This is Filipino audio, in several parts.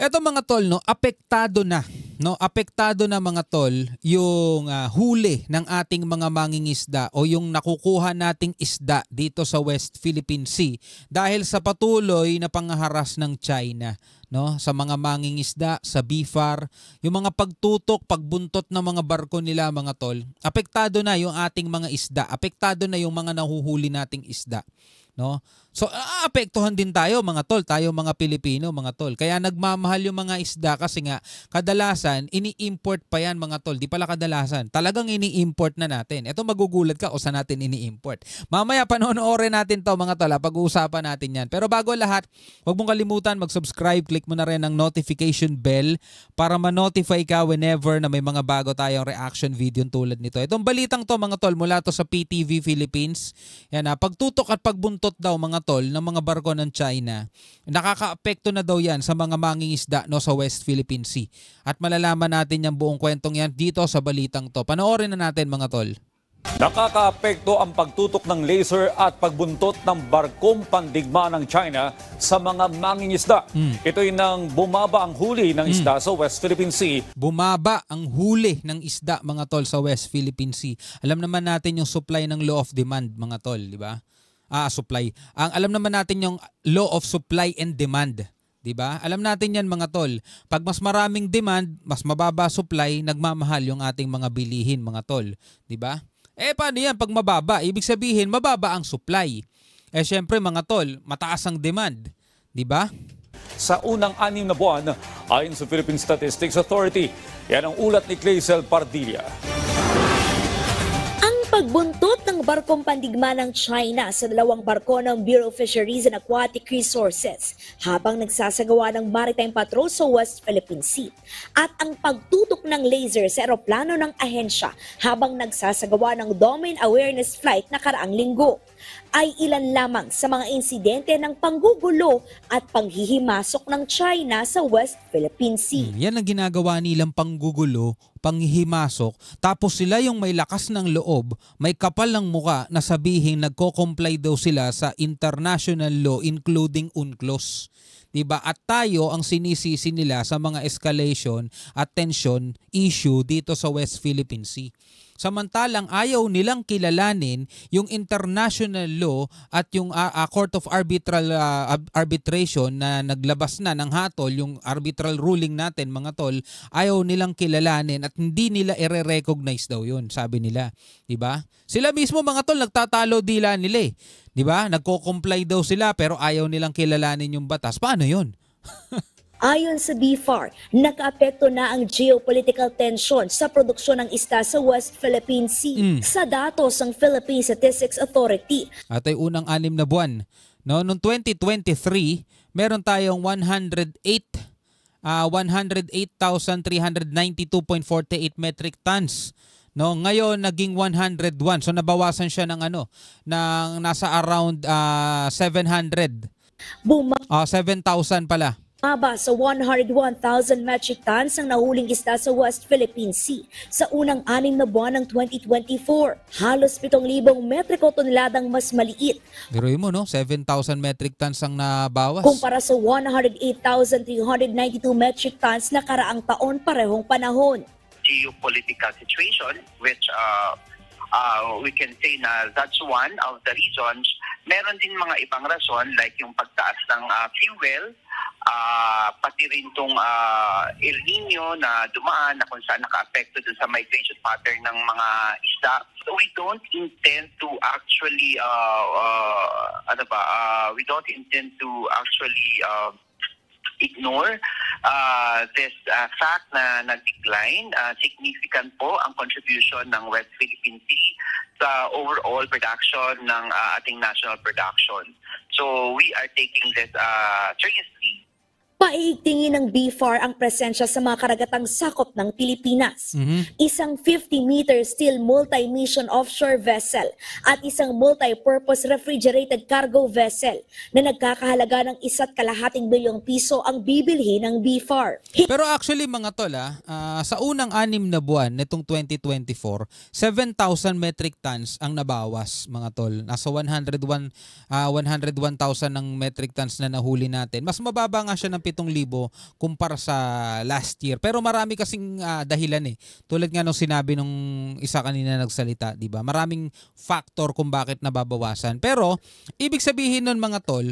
Eto mga tol, no, apektado na. No, apektado na mga tol yung huli ng ating mga mangingisda o yung nakukuha nating isda dito sa West Philippine Sea dahil sa patuloy na pangharas ng China, no, sa mga mangingisda, sa BFAR, yung mga pagtutok, pagbuntot ng mga barko nila mga tol. Apektado na yung ating mga isda, apektado na yung mga nahuhuli nating isda. No? So aapektuhan din tayo mga tol, tayo mga Pilipino mga tol. Kaya nagmamahal yung mga isda kasi nga kadalasan ini-import pa yan mga tol. Di pala kadalasan, talagang ini-import na natin. Ito magugulat ka kung saan natin ini-import. Mamaya panonoorin natin to mga tol, pag-uusapan natin yan. Pero bago lahat, huwag mong kalimutan mag-subscribe, click mo na rin ang notification bell para ma-notify ka whenever na may mga bago tayong reaction video tulad nito. Itong balitang to mga tol mula to sa PTV Philippines. Yan, pagtutok at pagbuntot daw mga tol ng mga barko ng China, nakakaapekto na daw yan sa mga mangingisda no, sa West Philippine Sea. At malalaman natin yung buong kwentong yan dito sa balitang to. Panoorin na natin mga tol. Nakakaapekto ang pagtutok ng laser at pagbuntot ng barkong pandigma ng China sa mga mangingisda. Ito'y nang bumaba ang huli ng isda sa West Philippine Sea. Bumaba ang huli ng isda mga tol sa West Philippine Sea. Alam naman natin yung supply ng law of demand mga tol, di ba? Supply. Alam naman natin yung law of supply and demand. Diba? Alam natin yan mga tol. Pag mas maraming demand, mas mababa supply, nagmamahal yung ating mga bilihin mga tol. Diba? Paano yan pag mababa? Ibig sabihin, mababa ang supply. Syempre mga tol, mataas ang demand. Diba? Sa unang 6 na buwan, ayon sa Philippine Statistics Authority, yan ang ulat ni Clazel Pardilla. Pagbuntot ng barkong pandigma ng China sa 2 barko ng Bureau of Fisheries and Aquatic Resources habang nagsasagawa ng maritime patrol sa West Philippine Sea at ang pagtutok ng laser sa eroplano ng ahensya habang nagsasagawa ng domain awareness flight na karaang linggo ay ilan lamang sa mga insidente ng panggugulo at panghihimasok ng China sa West Philippine Sea. Yan ang ginagawa nilang panggugulo, panghihimasok, tapos sila yung may lakas ng loob, may kapal ng muka na sabihin nagko-comply daw sila sa international law including UNCLOS. Diba? At tayo ang sinisisi nila sa mga escalation at tension issue dito sa West Philippine Sea. Samantalang ayaw nilang kilalanin yung international law at yung Court of Arbitration na naglabas na ng hatol, yung arbitral ruling natin mga tol, ayaw nilang kilalanin at hindi nila i-recognize daw yun, sabi nila. Diba? Sila mismo mga tol, nagtatalo dila nila eh. Diba? Nagko-comply daw sila pero ayaw nilang kilalanin yung batas. Paano yun? Ayon sa BFAR, nakaapekto na ang geopolitical tension sa produksyon ng isda sa West Philippine Sea sa datos ng Philippine Statistics Authority. At ay unang 6 na buwan. No, noong 2023, meron tayong 108,392.48 metric tons. No, ngayon naging 101. So nabawasan siya ng nasa around 700. 7,000 pala. Bumaba sa 101,000 metric tons ang nahuling isda sa West Philippine Sea sa unang 6 na buwan ng 2024. Halos 7,000 metriko toneladang mas maliit. Biruin mo, no? 7,000 metric tons ang nabawas. Kumpara sa 108,392 metric tons na karaang taon parehong panahon. Geopolitical situation, which we can say na that's one of the reasons. Meron din mga ibang rason like yung pagtaas ng fuel, pati rin tong El Nino na dumaan na kung saan naka-apekto dun sa migration pattern ng mga isda. So we don't intend to actually ignore this fact na nag-decline. Significant po ang contribution ng West Philippine Sea sa overall production ng ating national production. So we are taking this seriously. Paiigtingin ng BFAR ang presensya sa mga karagatang sakop ng Pilipinas. Isang 50-meter steel multi-mission offshore vessel at isang multi-purpose refrigerated cargo vessel na nagkakahalaga ng 1.2 bilyong piso ang bibilhin ng BFAR. Pero actually mga tol, sa unang 6 na buwan nitong 2024, 7,000 metric tons ang nabawas mga tol. Nasa 101,000 ng metric tons na nahuli natin. Mas mababa nga siya ng 7,000 kumpara sa last year. Pero marami kasing dahilan eh. Tulad nga nung sinabi nung isa kanina nagsalita, 'di ba? Maraming factor kung bakit nababawasan. Pero ibig sabihin nun mga tol,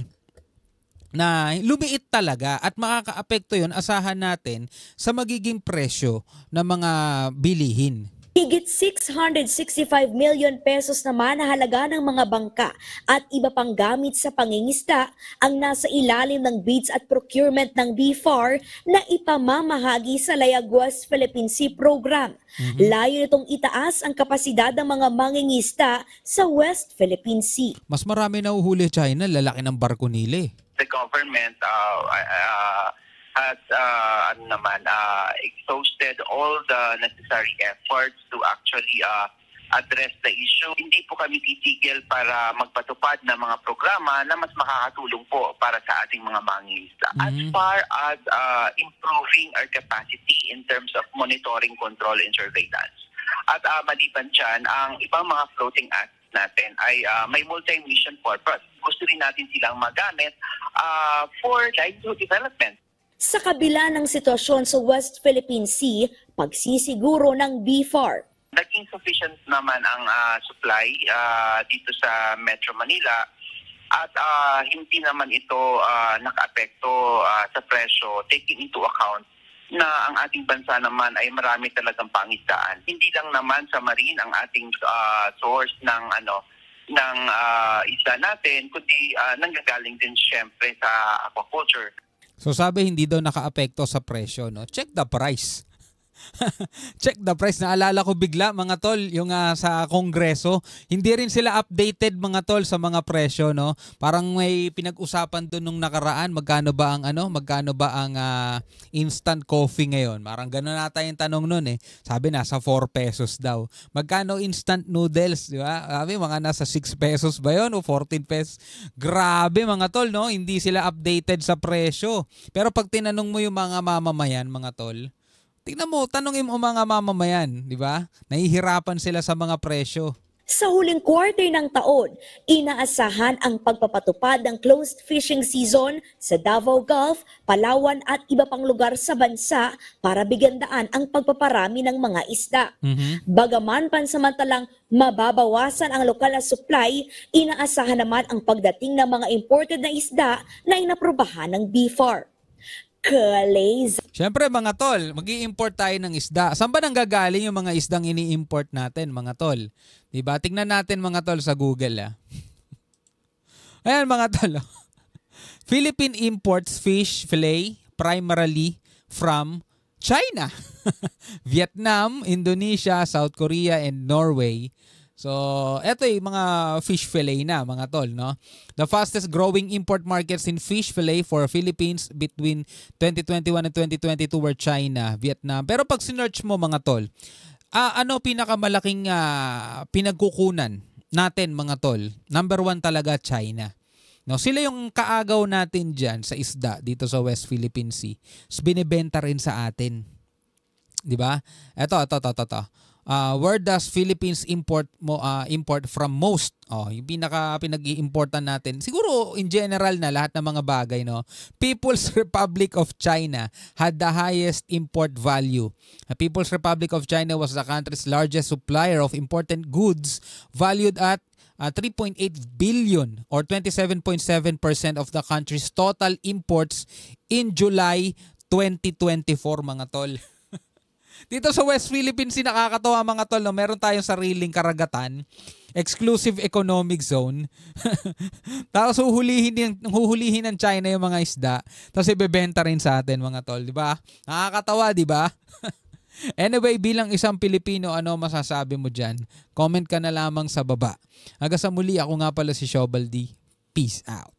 na lumiit talaga at makakaapekto yon, asahan natin sa magiging presyo ng mga bilihin. Higit 665 million pesos naman na halaga ng mga bangka at iba pang gamit sa pangingisda ang nasa ilalim ng bids at procurement ng BFAR na ipamamahagi sa Layag West Philippine Sea Program. Layo nitong itaas ang kapasidad ng mga mangingisda sa West Philippine Sea. Mas marami na uhuli China, lalaki ng barko nila eh. The government has exhausted all the necessary efforts to actually address the issue. Hindi po kami titigil para magpatupad ng mga programa na mas makakatulong po para sa ating mga mangingisda. As far as improving our capacity in terms of monitoring, control, and surveillance. At maliban dyan, ang ibang mga floating assets natin ay may multi-mission purpose. Gusto rin natin silang magamit for livelihood development. Sa kabila ng sitwasyon sa West Philippine Sea, pagsisiguro ng BFAR. Naging sufficient naman ang supply dito sa Metro Manila at hindi naman ito nakaapekto sa presyo, taking into account na ang ating bansa naman ay marami talagang pangisdaan. Hindi lang naman sa marine ang ating source ng isda natin, kundi nanggagaling din siyempre sa aquaculture. So sabi hindi daw nakaapekto sa presyo, no? Check the price. Check the price. Naalala ko bigla mga tol, yung sa Kongreso, hindi rin sila updated mga tol sa mga presyo, no? Parang may pinag-usapan doon nung nakaraan, magkano ba ang instant coffee ngayon? Parang gano'n nata yung tanong noon eh. Sabi nasa 4 pesos daw. Magkano instant noodles, di ba? Sabi mga nasa 6 pesos ba 'yon o 14 pesos? Grabe mga tol, no? Hindi sila updated sa presyo. Pero pag tinanong mo yung mga mamamayan, mga tol, tingnan mo, tanongin mo mga mamamayan, di ba? Nahihirapan sila sa mga presyo. Sa huling quarter ng taon, inaasahan ang pagpapatupad ng closed fishing season sa Davao Gulf, Palawan at iba pang lugar sa bansa para bigyan daan ang pagpaparami ng mga isda. Bagaman pansamantalang mababawasan ang lokal na supply, inaasahan naman ang pagdating ng mga imported na isda na inaprubahan ng BFAR. Siyempre mga tol, mag-i-import tayo ng isda. Saan ba nanggagaling yung mga isdang ini-import natin mga tol? Diba? Tingnan natin mga tol sa Google. Ayan mga tol. Philippine imports fish fillet primarily from China, Vietnam, Indonesia, South Korea, and Norway. So, eto yung mga fish fillet na mga tol, no? The fastest growing import markets in fish fillet for Philippines between 2021 and 2022 were China, Vietnam. Pero pag sinearch mo mga tol, ano pinakamalaking pinagkukunan natin mga tol? Number 1 talaga China. No, sila yung kaagaw natin dyan sa isda dito sa West Philippine Sea. So, binibenta rin sa atin. 'Di ba? Ito. Where does Philippines import from most? Yung pinag-i-importan natin. Siguro in general na lahat ng mga bagay, no. People's Republic of China had the highest import value. The People's Republic of China was the country's largest supplier of imported goods valued at 3.8 billion or 27.7% of the country's total imports in July 2024 mga tol. Dito sa West Philippine Sea, nakakatawa mga tol, no? Meron tayong sariling karagatan, exclusive economic zone. Tapos huhulihin ng China yung mga isda, tapos ibebenta rin sa atin mga tol, di ba? Nakakatawa, di ba? Anyway, bilang isang Pilipino, ano masasabi mo dyan? Comment ka na lamang sa baba. Hanggang sa muli, ako nga pala si Shobaldi. Peace out.